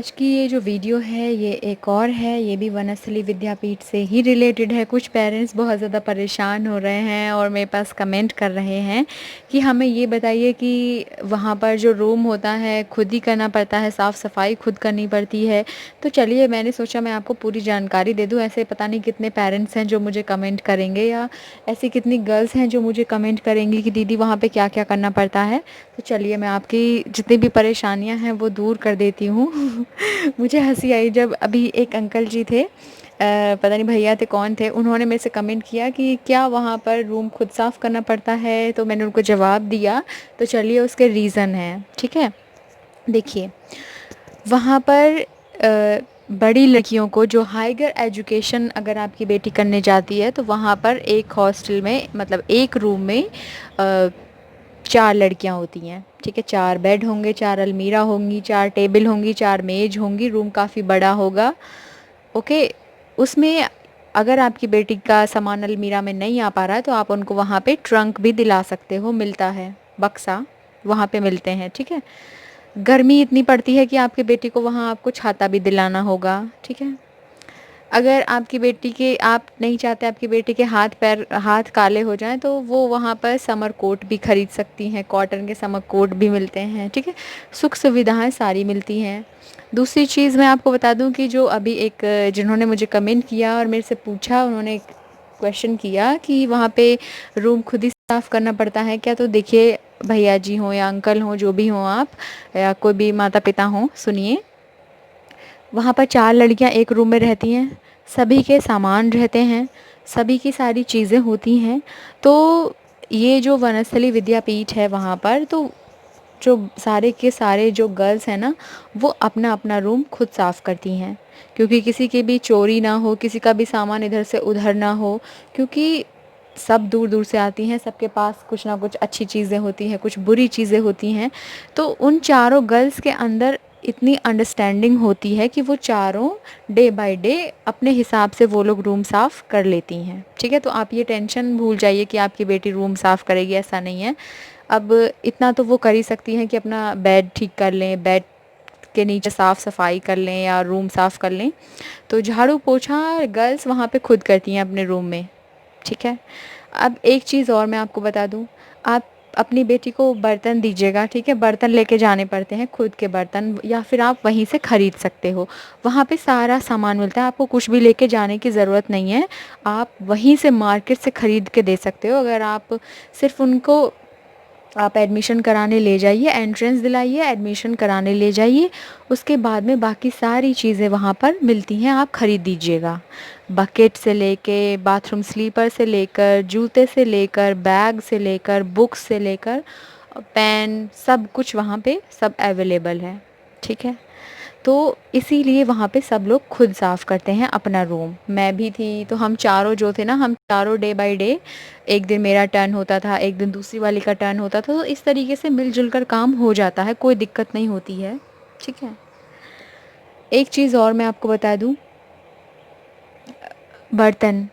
आज की ये जो वीडियो है ये एक और है, ये भी वनस्थली विद्यापीठ से ही रिलेटेड है। कुछ पेरेंट्स बहुत ज़्यादा परेशान हो रहे हैं और मेरे पास कमेंट कर रहे हैं कि हमें ये बताइए कि वहाँ पर जो रूम होता है खुद ही करना पड़ता है, साफ़ सफाई खुद करनी पड़ती है। तो चलिए मैंने सोचा मैं आपको पूरी जानकारी दे दूँ। ऐसे पता नहीं कितने पेरेंट्स हैं जो मुझे कमेंट करेंगे या ऐसी कितनी गर्ल्स हैं जो मुझे कमेंट करेंगी कि दीदी वहाँ पे क्या-क्या करना पड़ता है। तो चलिए मैं आपकी जितनी भी परेशानियाँ हैं वो दूर कर देती हूँ। मुझे हँसी आई जब अभी एक अंकल जी थे, पता नहीं भैया थे कौन थे, उन्होंने मेरे से कमेंट किया कि क्या वहाँ पर रूम खुद साफ़ करना पड़ता है? तो मैंने उनको जवाब दिया। तो चलिए उसके रीज़न हैं, ठीक है? देखिए, वहाँ पर बड़ी लड़कियों को जो हाइगर एजुकेशन अगर आपकी बेटी करने जाती है तो वहाँ पर एक हॉस्टल में मतलब एक रूम में 4 लड़कियाँ होती हैं, ठीक है? 4 बेड होंगे, 4 अलमीरा होंगी, 4 टेबल होंगी, 4 मेज़ होंगी, रूम काफ़ी बड़ा होगा, ओके? उसमें अगर आपकी बेटी का सामान अलमीरा में नहीं आ पा रहा है तो आप उनको वहाँ पे ट्रंक भी दिला सकते हो, मिलता है, बक्सा वहाँ पे मिलते हैं, ठीक है? गर्मी इतनी पड़ती है कि आपकी बेटी को वहाँ आपको छाता भी दिलाना होगा, ठीक है? अगर आपकी बेटी के आप नहीं चाहते आपकी बेटी के हाथ काले हो जाएँ तो वो वहाँ पर समर कोट भी खरीद सकती हैं, कॉटन के समर कोट भी मिलते हैं, ठीक है? सुख-सुविधाएँ सारी मिलती हैं। दूसरी चीज़ मैं आपको बता दूँ कि जो अभी एक जिन्होंने मुझे कमेंट किया और मेरे से पूछा, उन्होंने एक क्वेश्चन किया कि वहाँ पे रूम खुद ही साफ़ करना पड़ता है क्या? तो देखिए भैया जी हों या अंकल हों, जो भी हों आप या कोई भी माता-पिता हों, सुनिए। वहाँ पर 4 लड़कियाँ एक रूम में रहती हैं, सभी के सामान रहते हैं, सभी की सारी चीज़ें होती हैं। तो ये जो वनस्थली विद्यापीठ है वहाँ पर तो जो सारे के सारे जो गर्ल्स हैं ना, वो अपना-अपना रूम खुद साफ़ करती हैं। क्योंकि किसी की भी चोरी ना हो, किसी का भी सामान इधर से उधर ना हो, क्योंकि सब दूर-दूर से आती हैं, सबके पास कुछ ना कुछ अच्छी चीज़ें होती हैं, कुछ बुरी चीज़ें होती हैं। तो उन चारों गर्ल्स के अंदर इतनी अंडरस्टैंडिंग होती है कि वो चारों डे बाय डे अपने हिसाब से वो लोग रूम साफ़ कर लेती हैं, ठीक है? तो आप ये टेंशन भूल जाइए कि आपकी बेटी रूम साफ़ करेगी, ऐसा नहीं है। अब इतना तो वो कर ही सकती हैं कि अपना बेड ठीक कर लें, बेड के नीचे साफ़-सफ़ाई कर लें या रूम साफ़ कर लें। तो झाड़ू-पोछा गर्ल्स वहाँ पे खुद करती हैं अपने रूम में, ठीक है? अब एक चीज़ और मैं आपको बता दूँ, आप अपनी बेटी को बर्तन दीजिएगा, ठीक है? बर्तन लेके जाने पड़ते हैं, खुद के बर्तन या फिर आप वहीं से खरीद सकते हो। वहाँ पे सारा सामान मिलता है, आपको कुछ भी लेके जाने की ज़रूरत नहीं है। आप वहीं से मार्केट से खरीद के दे सकते हो। अगर आप सिर्फ़ उनको आप एडमिशन कराने ले जाइए, एंट्रेंस दिलाइए, एडमिशन कराने ले जाइए, उसके बाद में बाकी सारी चीज़ें वहाँ पर मिलती हैं, आप खरीद दीजिएगा। बकेट से लेके, बाथरूम स्लीपर से लेकर, जूते से लेकर, बैग से लेकर, बुक्स से लेकर पेन, सब कुछ वहाँ पे सब अवेलेबल है, ठीक है? तो इसीलिए वहाँ पे सब लोग खुद साफ़ करते हैं अपना रूम। मैं भी थी, तो हम चारों जो थे ना, हम चारों डे बाय डे, एक दिन मेरा टर्न होता था, एक दिन दूसरी वाली का टर्न होता था, तो इस तरीके से मिल-जुल कर काम हो जाता है, कोई दिक्कत नहीं होती है, ठीक है? एक चीज़ और मैं आपको बता दूँ, बर्तन।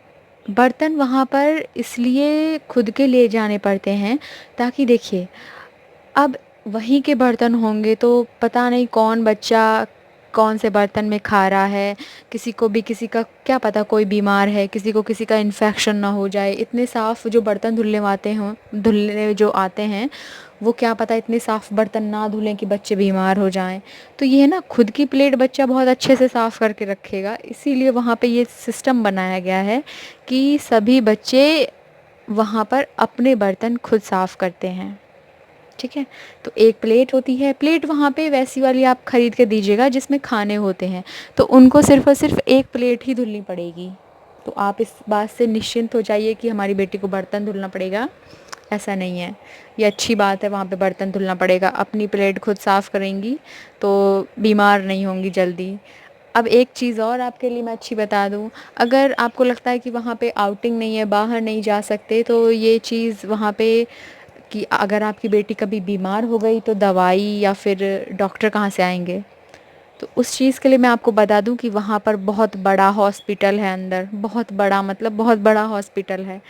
बर्तन वहाँ पर इसलिए खुद के ले जाने पड़ते हैं, ताकि देखिए अब वहीं के बर्तन होंगे तो पता नहीं कौन बच्चा कौन से बर्तन में खा रहा है, किसी को भी किसी का क्या पता कोई बीमार है, किसी को किसी का इन्फेक्शन ना हो जाए। इतने साफ़ जो बर्तन धुलने जो आते हैं, वो क्या पता इतने साफ़ बर्तन ना धुलें कि बच्चे बीमार हो जाएँ। तो ये है ना, खुद की प्लेट बच्चा बहुत अच्छे से साफ़ करके रखेगा, इसीलिए वहाँ पे ये सिस्टम बनाया गया है कि सभी बच्चे वहाँ पर अपने बर्तन खुद साफ़ करते हैं। ठीक है? तो एक प्लेट होती है, प्लेट वहाँ पे वैसी वाली आप खरीद के दीजिएगा जिसमें खाने होते हैं, तो उनको सिर्फ़ और सिर्फ़ एक प्लेट ही धुलनी पड़ेगी। तो आप इस बात से निश्चिंत हो जाइए कि हमारी बेटी को बर्तन धुलना पड़ेगा, ऐसा नहीं है। ये अच्छी बात है, वहाँ पे बर्तन धुलना पड़ेगा, अपनी प्लेट खुद साफ़ करेंगी, तो बीमार नहीं होंगी जल्दी। अब एक चीज़ और आपके लिए मैं अच्छी बता दूँ, अगर आपको लगता है कि वहाँ पे आउटिंग नहीं है, बाहर नहीं जा सकते, तो ये चीज़ वहाँ पे कि अगर आपकी बेटी कभी बीमार हो गई तो दवाई या फिर डॉक्टर कहाँ से आएँगे? तो उस चीज़ के लिए मैं आपको बता दूँ कि वहाँ पर बहुत बड़ा हॉस्पिटल है अंदर, बहुत बड़ा मतलब बहुत बड़ा हॉस्पिटल है।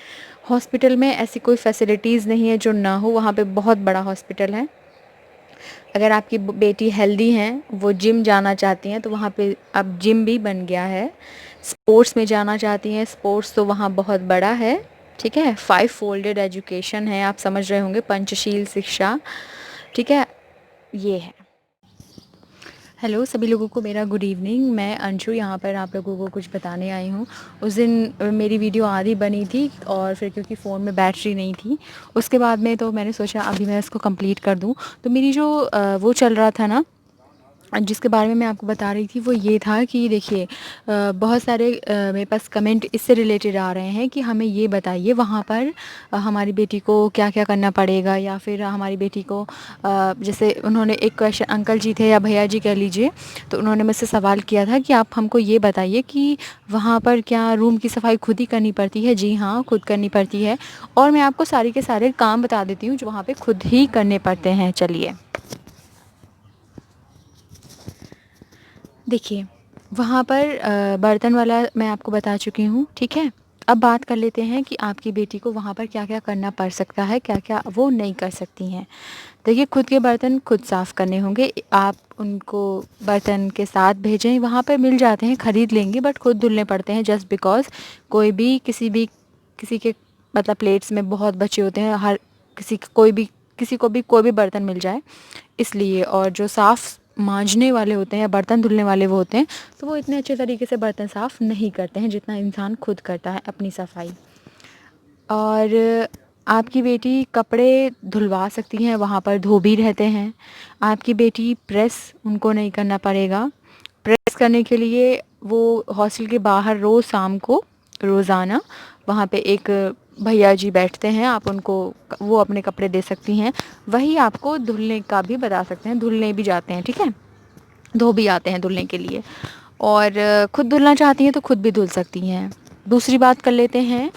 हॉस्पिटल में ऐसी कोई फैसिलिटीज़ नहीं है जो ना हो, वहाँ पे बहुत बड़ा हॉस्पिटल है। अगर आपकी बेटी हेल्दी हैं, वो जिम जाना चाहती हैं, तो वहाँ पे अब जिम भी बन गया है। स्पोर्ट्स में जाना चाहती हैं, स्पोर्ट्स तो वहाँ बहुत बड़ा है, ठीक है। 5 फोल्डेड एजुकेशन है, आप समझ रहे होंगे, पंचशील शिक्षा, ठीक है, ये है। हेलो सभी लोगों को मेरा गुड इवनिंग। मैं अंशु यहाँ पर आप लोगों को कुछ बताने आई हूँ। उस दिन मेरी वीडियो आधी बनी थी और फिर क्योंकि फ़ोन में बैटरी नहीं थी, उसके बाद में तो मैंने सोचा अभी मैं इसको कंप्लीट कर दूँ। तो मेरी जो वो चल रहा था ना, जिसके बारे में मैं आपको बता रही थी, वो ये था कि देखिए बहुत सारे मेरे पास कमेंट इससे रिलेटेड आ रहे हैं कि हमें ये बताइए वहाँ पर हमारी बेटी को क्या क्या करना पड़ेगा, या फिर हमारी बेटी को जैसे उन्होंने एक क्वेश्चन, अंकल जी थे या भैया जी कह लीजिए, तो उन्होंने मुझसे सवाल किया था कि आप हमको ये बताइए कि वहाँ पर क्या रूम की सफाई खुद ही करनी पड़ती है। जी हाँ, खुद करनी पड़ती है, और मैं आपको सारे के सारे काम बता देती हूँ जो वहाँ पर खुद ही करने पड़ते हैं। चलिए देखिए, वहाँ पर बर्तन वाला मैं आपको बता चुकी हूँ, ठीक है। अब बात कर लेते हैं कि आपकी बेटी को वहाँ पर क्या क्या करना पड़ सकता है, क्या क्या वो नहीं कर सकती हैं। देखिए, खुद के बर्तन खुद साफ़ करने होंगे। आप उनको बर्तन के साथ भेजें, वहाँ पर मिल जाते हैं, ख़रीद लेंगे, बट खुद धुलने पड़ते हैं। जस्ट बिकॉज़ कोई भी किसी के मतलब प्लेट्स में बहुत बचे होते हैं, हर किसी को भी कोई भी बर्तन मिल जाए इसलिए। और जो साफ़ मांजने वाले होते हैं या बर्तन धुलने वाले वो होते हैं, तो वो इतने अच्छे तरीके से बर्तन साफ़ नहीं करते हैं जितना इंसान खुद करता है अपनी सफाई। और आपकी बेटी कपड़े धुलवा सकती हैं, वहाँ पर धोबी रहते हैं। आपकी बेटी प्रेस उनको नहीं करना पड़ेगा। प्रेस करने के लिए वो हॉस्टल के बाहर रोज़ शाम को रोज़ाना वहाँ पे एक भैया जी बैठते हैं, आप उनको वो अपने कपड़े दे सकती हैं। वही आपको धुलने का भी बता सकते हैं, धुलने भी जाते हैं, ठीक है, धो भी आते हैं धुलने के लिए। और खुद धुलना चाहती हैं तो खुद भी धुल सकती हैं। दूसरी बात कर लेते हैं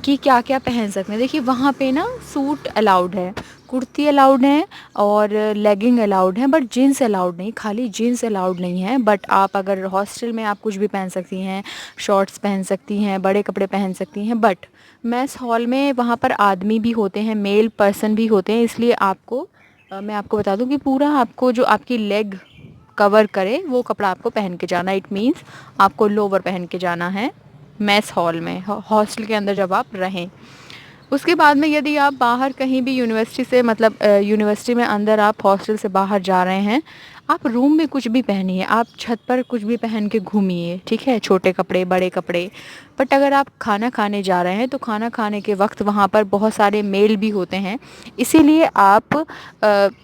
कि क्या क्या पहन सकते हैं। देखिए, वहाँ पे ना सूट अलाउड है, कुर्ती अलाउड है और लेगिंग अलाउड है, बट जीन्स अलाउड नहीं, खाली जीन्स अलाउड नहीं है। बट आप अगर हॉस्टल में आप कुछ भी पहन सकती हैं, शॉर्ट्स पहन सकती हैं, बड़े कपड़े पहन सकती हैं। बट मेस हॉल में वहाँ पर आदमी भी होते हैं, मेल पर्सन भी होते हैं, इसलिए आपको मैं आपको बता दूं कि पूरा आपको जो आपकी लेग कवर करे वो कपड़ा आपको पहन के जाना। इट मीन्स आपको लोवर पहन के जाना है मेस हॉल में, हॉस्टल के अंदर जब आप रहें। उसके बाद में यदि आप बाहर कहीं भी यूनिवर्सिटी से मतलब यूनिवर्सिटी में अंदर आप हॉस्टल से बाहर जा रहे हैं, आप रूम में कुछ भी पहनिए, आप छत पर कुछ भी पहन के घूमिए, ठीक है, छोटे कपड़े बड़े कपड़े। बट अगर आप खाना खाने जा रहे हैं तो खाना खाने के वक्त वहाँ पर बहुत सारे मेल भी होते हैं, इसीलिए आप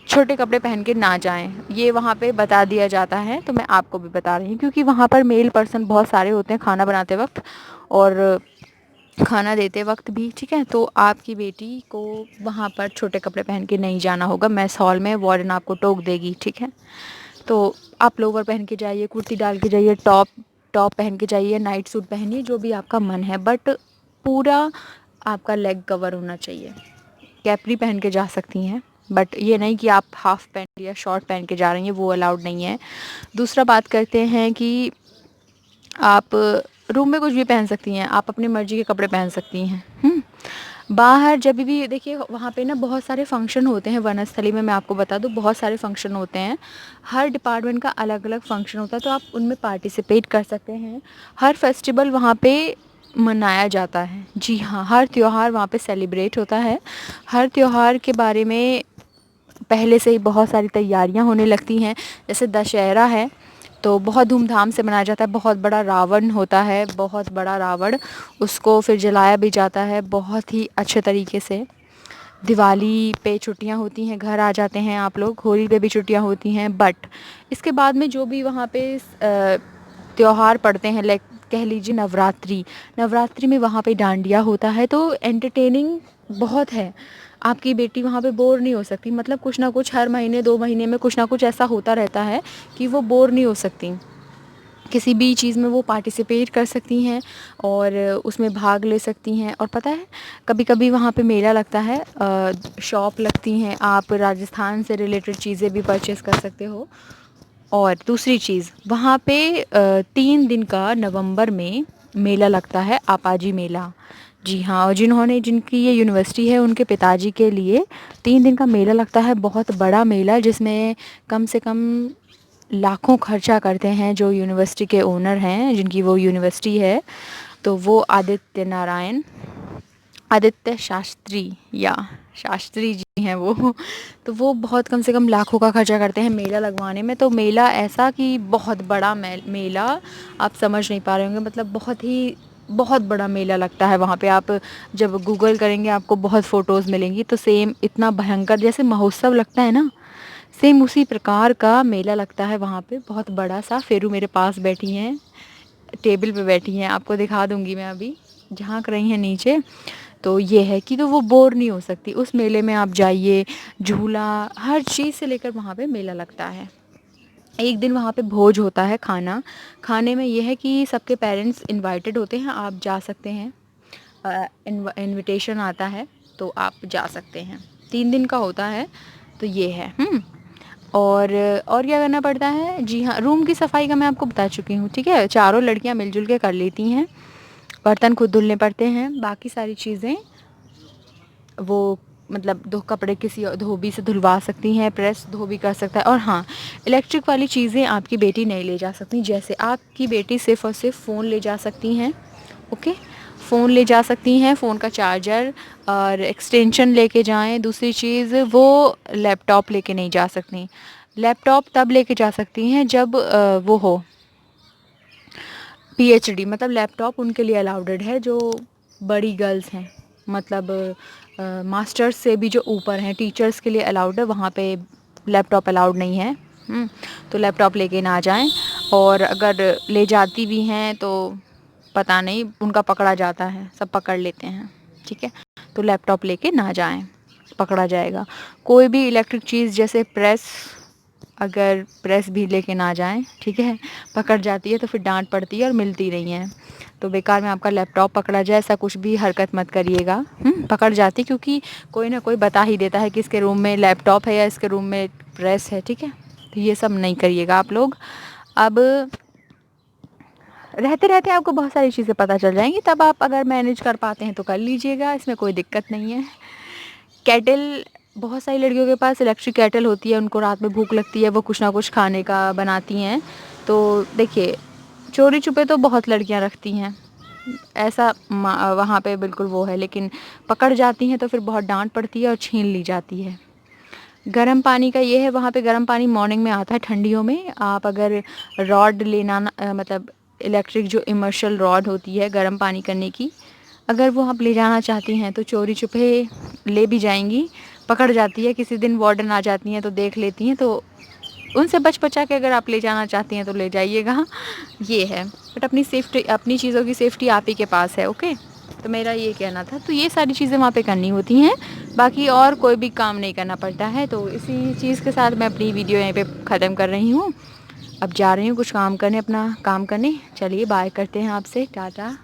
छोटे कपड़े पहन के ना जाएं, ये वहाँ पे बता दिया जाता है। तो मैं आपको भी बता रही हूँ क्योंकि वहाँ पर मेल पर्सन बहुत सारे होते हैं खाना बनाते वक्त और खाना देते वक्त भी, ठीक है। तो आपकी बेटी को वहाँ पर छोटे कपड़े पहन के नहीं जाना होगा मेस हॉल में, वार्डन आपको टोक देगी, ठीक है। तो आप लोवर पहन के जाइए, कुर्ती डाल के जाइए, टॉप पहन के जाइए, नाइट सूट पहनिए, जो भी आपका मन है, बट पूरा आपका लेग कवर होना चाहिए। कैपरी पहन के जा सकती हैं, बट ये नहीं कि आप हाफ पैंट या शॉर्ट पहन के जा रही हैं, वो अलाउड नहीं है। दूसरा बात करते हैं कि आप रूम में कुछ भी पहन सकती हैं, आप अपनी मर्ज़ी के कपड़े पहन सकती हैं। बाहर जब भी देखिए, वहाँ पे ना बहुत सारे फंक्शन होते हैं वनस्थली में, मैं आपको बता दूँ बहुत सारे फंक्शन होते हैं, हर डिपार्टमेंट का अलग अलग फंक्शन होता है, तो आप उनमें पार्टिसिपेट कर सकते हैं। हर फेस्टिवल वहाँ पे मनाया जाता है, जी हाँ, हर त्यौहार वहाँ पे सेलिब्रेट होता है। हर त्यौहार के बारे में पहले से ही बहुत सारी तैयारियां होने लगती हैं। जैसे दशहरा है तो बहुत धूमधाम से मनाया जाता है, बहुत बड़ा रावण होता है, बहुत बड़ा रावण, उसको फिर जलाया भी जाता है बहुत ही अच्छे तरीके से। दिवाली पे छुट्टियां होती हैं, घर आ जाते हैं आप लोग, होली पे भी छुट्टियां होती हैं। बट इसके बाद में जो भी वहाँ पे त्योहार पड़ते हैं, लाइक कह लीजिए नवरात्रि में वहाँ पे डांडिया होता है, तो एंटरटेनिंग बहुत है। आपकी बेटी वहाँ पे बोर नहीं हो सकती, मतलब कुछ ना कुछ हर महीने 2 महीने में कुछ ना कुछ ऐसा होता रहता है कि वो बोर नहीं हो सकती। किसी भी चीज़ में वो पार्टिसिपेट कर सकती हैं और उसमें भाग ले सकती हैं। और पता है, कभी कभी वहाँ पे मेला लगता है, शॉप लगती हैं, आप राजस्थान से रिलेटेड चीज़ें भी परचेज़ कर सकते हो। और दूसरी चीज़, वहाँ पे 3 दिन का नवंबर में मेला लगता है, आपाजी मेला, जी हाँ, और जिनकी ये यूनिवर्सिटी है उनके पिताजी के लिए 3 दिन का मेला लगता है, बहुत बड़ा मेला, जिसमें कम से कम लाखों खर्चा करते हैं जो यूनिवर्सिटी के ओनर हैं, जिनकी वो यूनिवर्सिटी है। तो वो आदित्य शास्त्री या शास्त्री जी हैं वो। तो वो बहुत कम से कम लाखों का खर्चा करते हैं मेला लगवाने में। तो मेला ऐसा कि बहुत बड़ा मेला, आप समझ नहीं पा रहे होंगे, मतलब बहुत बड़ा मेला लगता है वहाँ पे। आप जब गूगल करेंगे आपको बहुत फ़ोटोज़ मिलेंगी, तो सेम इतना भयंकर जैसे महोत्सव लगता है ना, सेम उसी प्रकार का मेला लगता है वहाँ पे, बहुत बड़ा सा। फेरू मेरे पास बैठी हैं, टेबल पे बैठी हैं, आपको दिखा दूँगी मैं, अभी झाँक रही हैं नीचे। तो ये है कि तो वो बोर नहीं हो सकती उस मेले में। आप जाइए, झूला हर चीज़ से लेकर वहाँ पे मेला लगता है। एक दिन वहाँ पे भोज होता है, खाने में ये है कि सबके पेरेंट्स इनवाइटेड होते हैं, आप जा सकते हैं। इनविटेशन आता है तो आप जा सकते हैं। 3 दिन का होता है, तो ये है। और क्या करना पड़ता है? जी हाँ, रूम की सफाई का मैं आपको बता चुकी हूँ, ठीक है। चारों लड़कियाँ मिलजुल के कर लेती हैं। बर्तन खुद धुलने पड़ते हैं, बाकी सारी चीज़ें वो मतलब कपड़े किसी धोबी से धुलवा सकती हैं, प्रेस धोबी कर सकता है। और हाँ, इलेक्ट्रिक वाली चीज़ें आपकी बेटी नहीं ले जा सकती। जैसे आपकी बेटी सिर्फ़ और सिर्फ फ़ोन ले जा सकती हैं, ओके। फ़ोन ले जा सकती हैं, फ़ोन का चार्जर और एक्सटेंशन लेके जाएं। दूसरी चीज़, वो लैपटॉप लेके नहीं जा सकती। लैपटॉप तब लेके जा सकती हैं जब वो हो पीएचडी, मतलब लैपटॉप उनके लिए अलाउडेड है जो बड़ी गर्ल्स हैं, मतलब मास्टर्स से भी जो ऊपर हैं, टीचर्स के लिए अलाउड है, वहाँ पे लैपटॉप अलाउड नहीं है। तो लैपटॉप लेके ना जाएं। और अगर ले जाती भी हैं तो पता नहीं, उनका पकड़ा जाता है, सब पकड़ लेते हैं, ठीक है। तो लैपटॉप लेके ना जाएं, पकड़ा जाएगा। कोई भी इलेक्ट्रिक चीज़ जैसे प्रेस, अगर प्रेस भी लेके ना जाएं, ठीक है, पकड़ जाती है तो फिर डांट पड़ती है और मिलती नहीं है। तो बेकार में आपका लैपटॉप पकड़ा जाए, ऐसा कुछ भी हरकत मत करिएगा। पकड़ जाती, क्योंकि कोई ना कोई बता ही देता है कि इसके रूम में लैपटॉप है या इसके रूम में प्रेस है, ठीक है। तो ये सब नहीं करिएगा आप लोग। अब रहते रहते आपको बहुत सारी चीज़ें पता चल जाएंगी, तब आप अगर मैनेज कर पाते हैं तो कर लीजिएगा, इसमें कोई दिक्कत नहीं है। केटल, बहुत सारी लड़कियों के पास इलेक्ट्रिक केटल होती है, उनको रात में भूख लगती है, वो कुछ ना कुछ खाने का बनाती हैं। तो देखिए, चोरी छुपे तो बहुत लड़कियां रखती हैं, ऐसा वहाँ पे बिल्कुल वो है, लेकिन पकड़ जाती हैं तो फिर बहुत डांट पड़ती है और छीन ली जाती है। गर्म पानी का ये है, वहाँ पे गर्म पानी मॉर्निंग में आता है, ठंडियों में आप अगर रॉड लेना मतलब इलेक्ट्रिक जो इमर्शल रॉड होती है गर्म पानी करने की, अगर वो आप ले जाना चाहती हैं तो चोरी छुपे ले भी जाएंगी, पकड़ जाती है। किसी दिन वार्डन आ जाती हैं तो देख लेती हैं, तो उनसे बच बचा के अगर आप ले जाना चाहती हैं तो ले जाइएगा। ये है, बट अपनी सेफ्टी, अपनी चीज़ों की सेफ्टी आप ही के पास है, ओके। तो मेरा ये कहना था। तो ये सारी चीज़ें वहाँ पे करनी होती हैं, बाकी और कोई भी काम नहीं करना पड़ता है। तो इसी चीज़ के साथ मैं अपनी वीडियो यहीं पे ख़त्म कर रही हूँ। अब जा रही हूँ कुछ काम करने, अपना काम करने। चलिए बाय करते हैं आपसे, टाटा।